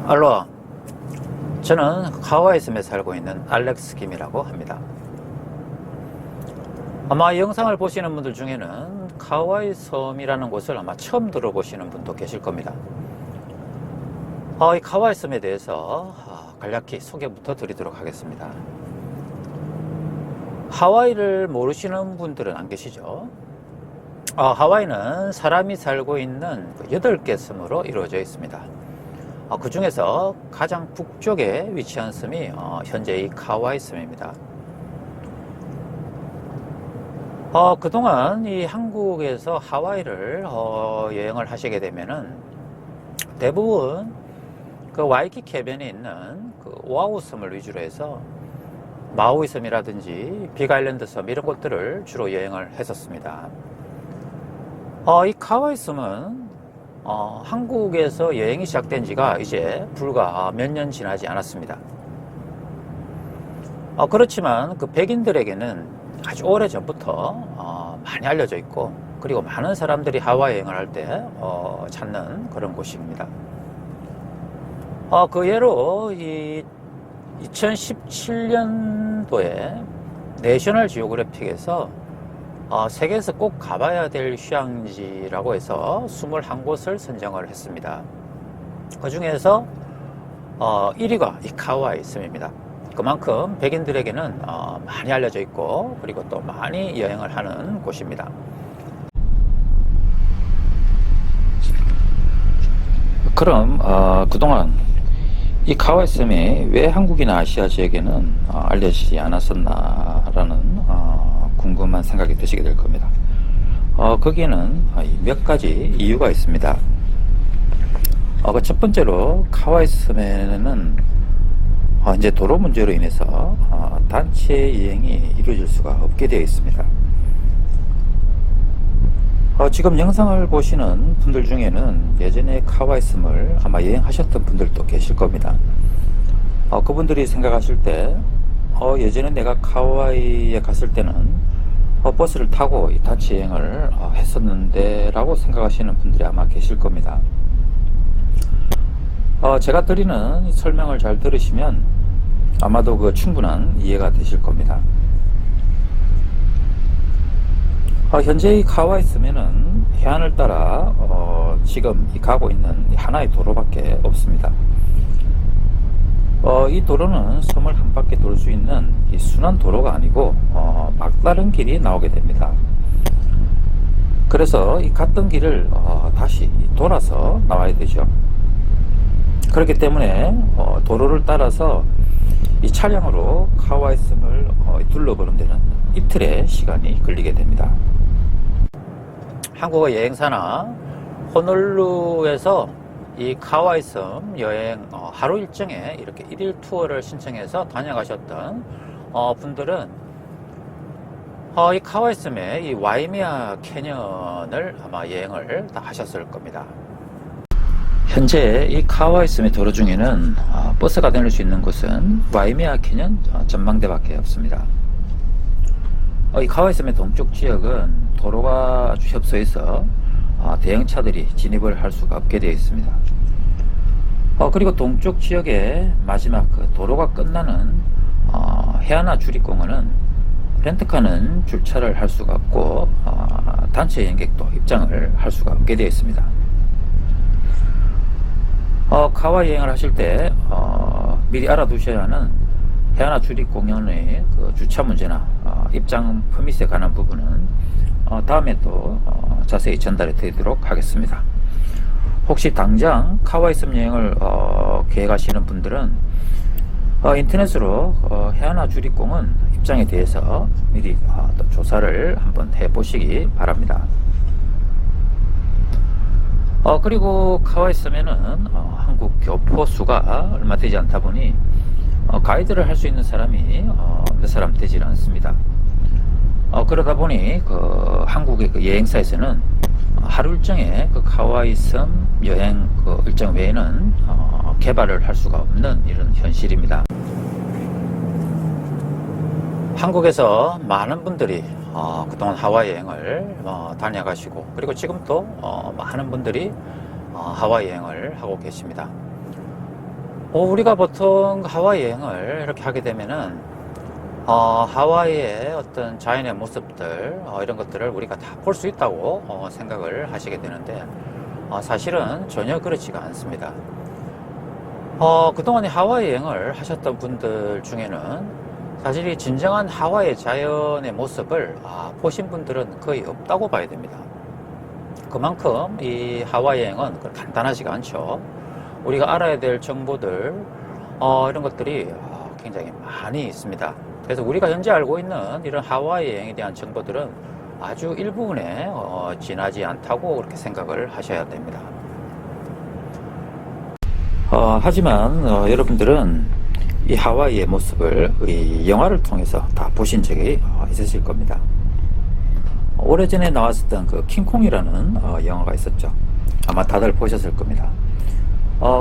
알로하. 저는 하와이 섬에 살고 있는 알렉스 김이라고 합니다. 아마 이 영상을 보시는 분들 중에는 하와이 섬이라는 곳을 아마 처음 들어보시는 분도 계실 겁니다. 이 하와이 섬에 대해서 간략히 소개부터 드리도록 하겠습니다. 하와이를 모르시는 분들은 안 계시죠? 하와이는 사람이 살고 있는 8개 섬으로 이루어져 있습니다. 그 중에서 가장 북쪽에 위치한 섬이 현재의 하와이 섬입니다. 그동안 이 한국에서 하와이를 여행을 하시게 되면은 대부분 그 와이키키 해변에 있는 그 오아후 섬을 위주로 해서 마우이 섬이라든지 빅아일랜드 섬 이런 곳들을 주로 여행을 했었습니다. 이 하와이 섬은 한국에서 여행이 시작된 지가 이제 불과 몇 년 지나지 않았습니다. 그렇지만 그 백인들에게는 아주 오래 전부터 많이 알려져 있고, 그리고 많은 사람들이 하와이 여행을 할 때 찾는 그런 곳입니다. 그 예로 이 2017년도에 내셔널 지오그래픽에서 세계에서 꼭 가봐야 될 휴양지라고 해서 21곳을 선정을 했습니다. 그 중에서 1위가 이 하와이 섬입니다. 그만큼 백인들에게는 많이 알려져 있고, 그리고 또 많이 여행을 하는 곳입니다. 그럼 그동안 이 하와이 섬이 왜 한국이나 아시아 지역에는 알려지지 않았었나라는 궁금한 생각이 드시게 될 겁니다. 거기에는 몇 가지 이유가 있습니다. 첫 번째로 하와이 섬에는 이제 도로 문제로 인해서 단체 여행이 이루어질 수가 없게 되어 있습니다. 지금 영상을 보시는 분들 중에는 예전에 하와이 섬을 아마 여행하셨던 분들도 계실 겁니다. 그분들이 생각하실 때 예전에 내가 하와이에 갔을 때는 버스를 타고 단체 여행을 했었는데 라고 생각하시는 분들이 아마 계실 겁니다. 제가 드리는 설명을 잘 들으시면 아마도 그 충분한 이해가 되실 겁니다. 현재 이 하와이 섬에는 해안을 따라 지금 가고 있는 하나의 도로밖에 없습니다. 이 도로는 섬을 한 바퀴 돌 수 있는 이 순환 도로가 아니고 막다른 길이 나오게 됩니다. 그래서 이 갔던 길을 다시 돌아서 나와야 되죠. 그렇기 때문에 도로를 따라서 이 차량으로 하와이 섬을 둘러보는 데는 이틀의 시간이 걸리게 됩니다. 한국어 여행사나 호놀루에서 이 하와이 섬 여행 하루 일정에 이렇게 1일 투어를 신청해서 다녀가셨던 분들은 이 하와이 섬의 이 와이메아 캐년을 아마 여행을 다 하셨을 겁니다. 현재 이 하와이 섬의 도로 중에는 버스가 다닐 수 있는 곳은 와이메아 캐년 전망대밖에 없습니다. 이 하와이 섬의 동쪽 지역은 도로가 아주 협소해서 대형차들이 진입을 할 수가 없게 되어 있습니다. 그리고 동쪽 지역의 마지막 그 도로가 끝나는 해안화 주립공원은 렌트카는 주차를 할 수가 없고 단체 여행객도 입장을 할 수가 없게 되어 있습니다. 하와이 여행을 하실 때 미리 알아두셔야 하는 해안화 주립공원의 그 주차 문제나 입장 퍼밋에 관한 부분은 다음에 또 자세히 전달해 드리도록 하겠습니다. 혹시 당장 하와이 섬 여행을 계획하시는 분들은 인터넷으로 해안화 주립공원 입장에 대해서 미리 또 조사를 한번 해보시기 바랍니다. 그리고 하와이 섬에는 한국 교포수가 얼마 되지 않다 보니 가이드를 할 수 있는 사람이 몇 사람 되지 않습니다. 그러다 보니 그 한국의 그 여행사에서는 하루 일정에 그 하와이 섬 여행 그 일정 외에는 개발을 할 수가 없는 이런 현실입니다. 한국에서 많은 분들이 그동안 하와이 여행을 다녀가시고, 그리고 지금 또 많은 분들이 하와이 여행을 하고 계십니다. 우리가 보통 하와이 여행을 이렇게 하게 되면은 하와이의 어떤 자연의 모습들 이런 것들을 우리가 다 볼 수 있다고 생각을 하시게 되는데 사실은 전혀 그렇지가 않습니다. 그동안 하와이 여행을 하셨던 분들 중에는 사실 이 진정한 하와이의 자연의 모습을 보신 분들은 거의 없다고 봐야 됩니다. 그만큼 이 하와이 여행은 간단하지가 않죠. 우리가 알아야 될 정보들 이런 것들이 굉장히 많이 있습니다. 그래서 우리가 현재 알고 있는 이런 하와이 여행에 대한 정보들은 아주 일부분에 지나지 않다고 그렇게 생각을 하셔야 됩니다. 하지만 여러분들은 이 하와이의 모습을 이 영화를 통해서 다 보신 적이 있으실 겁니다. 오래전에 나왔었던 그 킹콩이라는 영화가 있었죠. 아마 다들 보셨을 겁니다.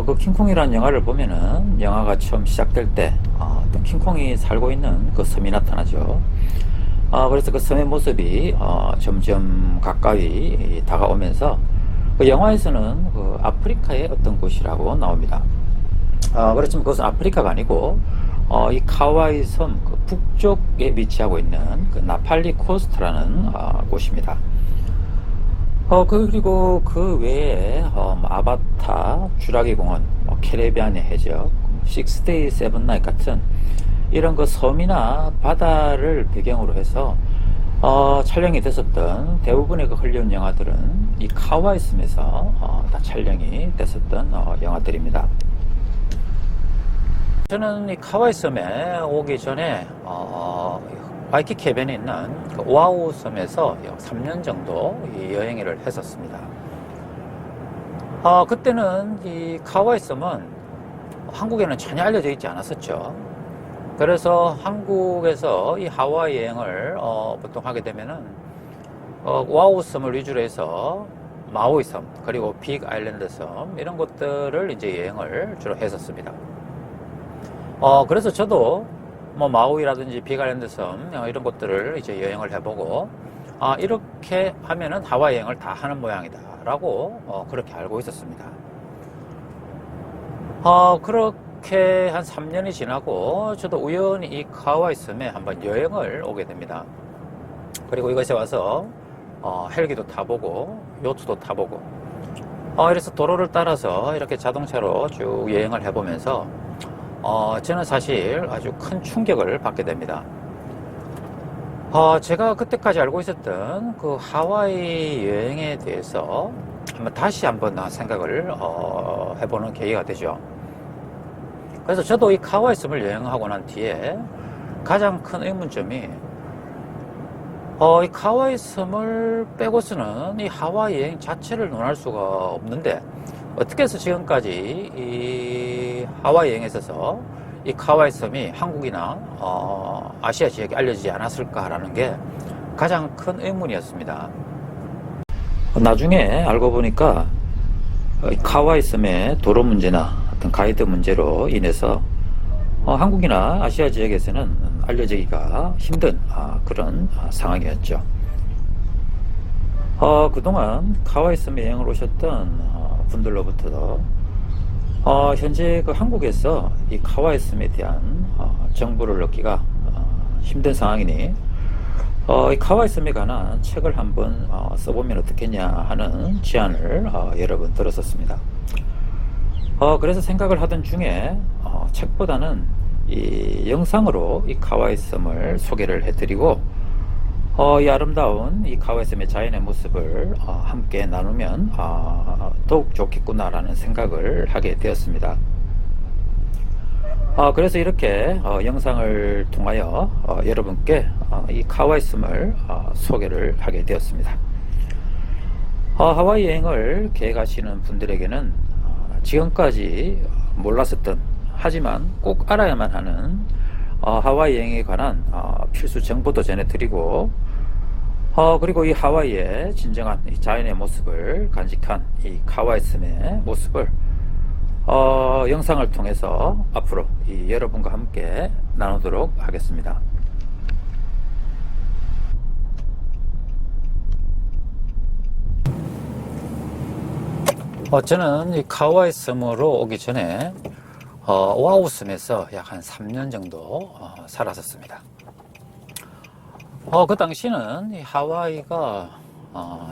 그 킹콩이라는 영화를 보면은 영화가 처음 시작될 때 어떤 킹콩이 살고 있는 그 섬이 나타나죠. 그래서 그 섬의 모습이 점점 가까이 다가오면서 그 영화에서는 그 아프리카의 어떤 곳이라고 나옵니다. 그렇지만 그것은 아프리카가 아니고 이 카와이 섬 그 북쪽에 위치하고 있는 그 나팔리 코스트라는 곳입니다. 그리고 그 외에 아바타, 주라기 공원, 캐리비안의 해적, 식스데이 세븐나잇 같은 이런 그 섬이나 바다를 배경으로 해서 촬영이 됐었던 대부분의 그 헐리우드 영화들은 이 카와이 섬에서 다 촬영이 됐었던 영화들입니다. 저는 이 카와이 섬에 오기 전에 와이키키 해변에 있는 그 오아후 섬에서 약 3년 정도 이 여행을 했었습니다. 그때는 이 카와이 섬은 한국에는 전혀 알려져 있지 않았었죠. 그래서 한국에서 이 하와이 여행을 보통 하게 되면은 오아후 섬을 위주로 해서 마우이 섬 그리고 빅 아일랜드 섬 이런 곳들을 이제 여행을 주로 했었습니다. 그래서 저도 뭐 마우이라든지 빅 아일랜드 섬 이런 곳들을 이제 여행을 해보고 이렇게 하면은 하와이 여행을 다 하는 모양이다 라고 그렇게 알고 있었습니다. 그렇게 한 3년이 지나고 저도 우연히 이 카와이 섬에 한번 여행을 오게 됩니다. 그리고 이곳에 와서 헬기도 타보고 요트도 타보고 이래서 도로를 따라서 이렇게 자동차로 쭉 여행을 해보면서 저는 사실 아주 큰 충격을 받게 됩니다. 제가 그때까지 알고 있었던 그 하와이 여행에 대해서 다시 한번 생각을 해보는 계기가 되죠. 그래서 저도 이 카와이 섬을 여행하고 난 뒤에 가장 큰 의문점이 이 카와이 섬을 빼고서는 이 하와이 여행 자체를 논할 수가 없는데 어떻게 해서 지금까지 이 하와이 여행에 있어서 이 카와이 섬이 한국이나 아시아 지역에 알려지지 않았을까라는 게 가장 큰 의문이었습니다. 나중에 알고 보니까 카와이 섬의 도로 문제나 어떤 가이드 문제로 인해서 한국이나 아시아 지역에서는 알려지기가 힘든 그런 상황이었죠. 그동안 카와이 섬에 여행을 오셨던 분들로부터도 현재 그 한국에서 이 카와이 섬에 대한 정보를 얻기가 힘든 상황이니 이 카와이 섬에 관한 책을 한번 써보면 어떻겠냐 하는 제안을 여러 번 들었었습니다. 그래서 생각을 하던 중에 책보다는 이 영상으로 이 카와이 섬을 소개를 해드리고 이 아름다운 이 카와이 섬의 자연의 모습을 함께 나누면 더욱 좋겠구나라는 생각을 하게 되었습니다. 그래서 이렇게 영상을 통하여 여러분께 이 카와이 섬을 소개를 하게 되었습니다. 하와이 여행을 계획하시는 분들에게는 지금까지 몰랐었던 하지만 꼭 알아야만 하는 하와이 여행에 관한 필수 정보도 전해드리고 그리고 이 하와이의 진정한 이 자연의 모습을 간직한 이 카와이 섬의 모습을 영상을 통해서 앞으로 이 여러분과 함께 나누도록 하겠습니다. 저는 이 카와이 섬으로 오기 전에 오아웃섬에서 약 한 3년 정도 살았었습니다. 그 당시는 이 하와이가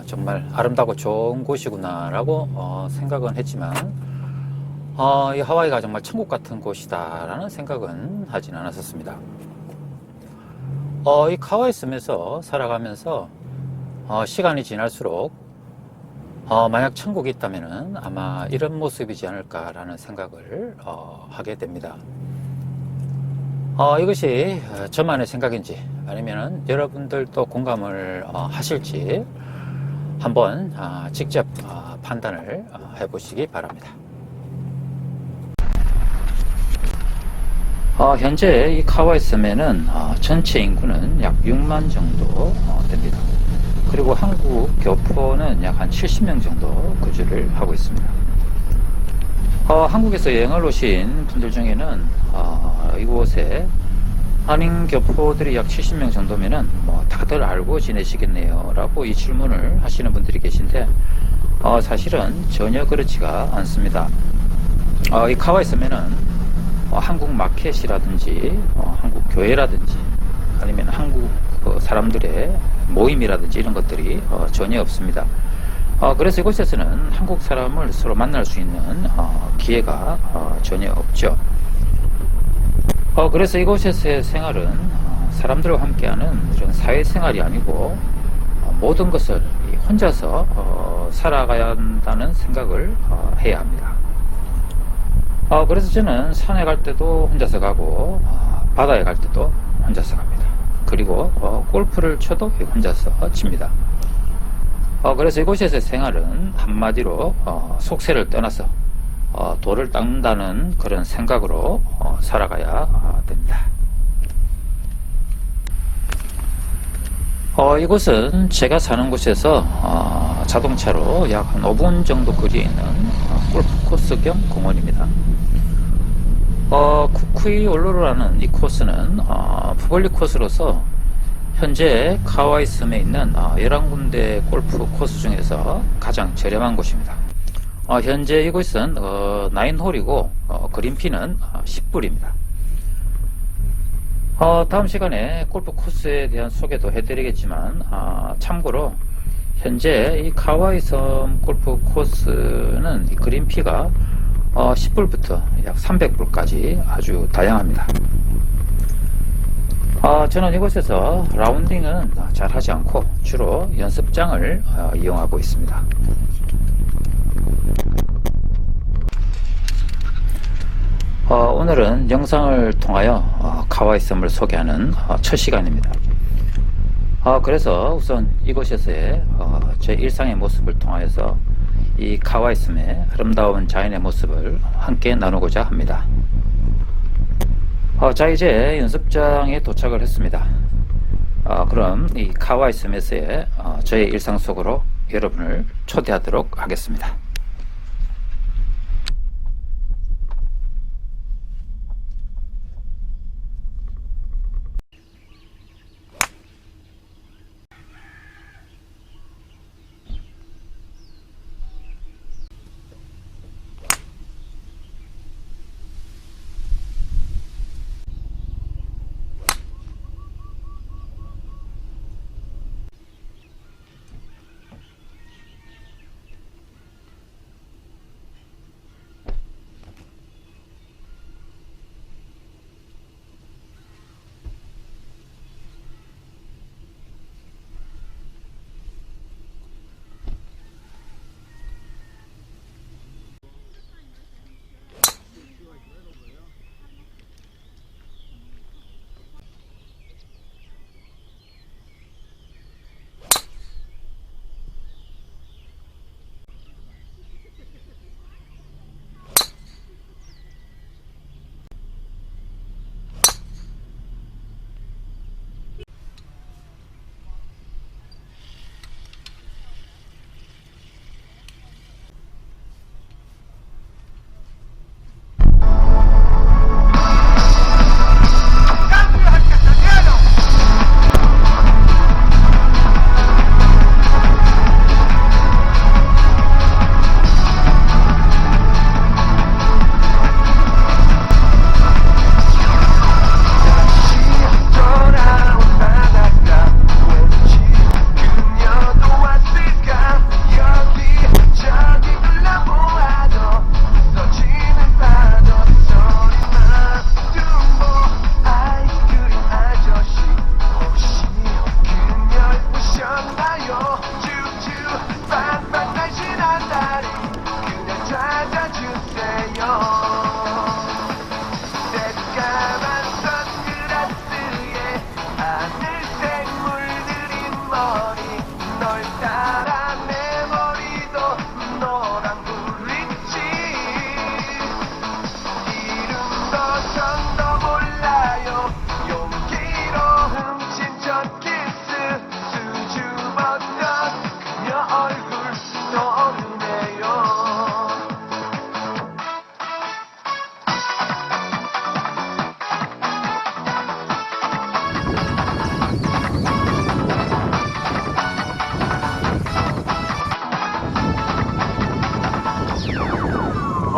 정말 아름다고 좋은 곳이구나라고 생각은 했지만 이 하와이가 정말 천국 같은 곳이다라는 생각은 하진 않았었습니다. 이 카와이 섬에서 살아가면서 시간이 지날수록 만약 천국이 있다면 아마 이런 모습이지 않을까라는 생각을 하게 됩니다. 이것이 저만의 생각인지 아니면 여러분들도 공감을 하실지 한번 직접 판단을 해보시기 바랍니다. 현재 이 카와이 섬에는 전체 인구는 약 6만 정도 됩니다. 그리고 한국 교포는 약 한 70명 정도 거주를 하고 있습니다. 한국에서 여행을 오신 분들 중에는 이곳에 한인 교포들이 약 70명 정도면은 다들 알고 지내시겠네요 라고 이 질문을 하시는 분들이 계신데 사실은 전혀 그렇지가 않습니다. 이 카와이 섬에는 한국 마켓이라든지 한국 교회라든지 아니면 한국 사람들의 모임이라든지 이런 것들이 전혀 없습니다. 그래서 이곳에서는 한국 사람을 서로 만날 수 있는 기회가 전혀 없죠. 그래서 이곳에서의 생활은 사람들과 함께하는 이런 사회생활이 아니고 모든 것을 혼자서 살아가야 한다는 생각을 해야 합니다. 그래서 저는 산에 갈 때도 혼자서 가고 바다에 갈 때도 혼자서 갑니다. 그리고 골프를 쳐도 혼자서 칩니다. 그래서 이곳에서의 생활은 한마디로 속세를 떠나서 돌을 닦는다는 그런 생각으로 살아가야 됩니다. 이곳은 제가 사는 곳에서 자동차로 약 한 5분 정도 거리에 있는 골프 코스 겸 공원입니다. 쿠쿠이 올로로라는 이 코스는 푸벌리 코스로서 현재 카와이 섬에 있는 11군데 골프 코스 중에서 가장 저렴한 곳입니다. 현재 이곳은 9홀이고 그린피는 10불입니다. 다음 시간에 골프 코스에 대한 소개도 해드리겠지만 참고로 현재 이 카와이 섬 골프 코스는 이 그린피가 10불부터 약 300불까지 아주 다양합니다. 저는 이곳에서 라운딩은 잘 하지 않고 주로 연습장을 이용하고 있습니다. 오늘은 영상을 통하여 카와이 섬을 소개하는 첫 시간입니다. 그래서 우선 이곳에서의 제 일상의 모습을 통하여서 이 카와이 섬의 아름다운 자연의 모습을 함께 나누고자 합니다. 자, 이제 연습장에 도착을 했습니다. 그럼 이 카와이 섬에서의 저의 일상 속으로 여러분을 초대하도록 하겠습니다.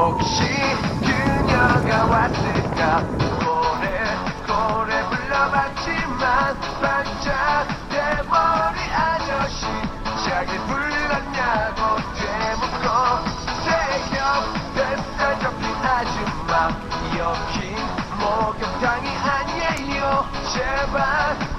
혹시 그녀가 왔을까 고래 불러봤지만 반짝 대머리 아저씨 자기 불렀냐고 되묻고 새벽 뱃살 접힌 아줌마 여긴 목욕탕이 아니에요 제발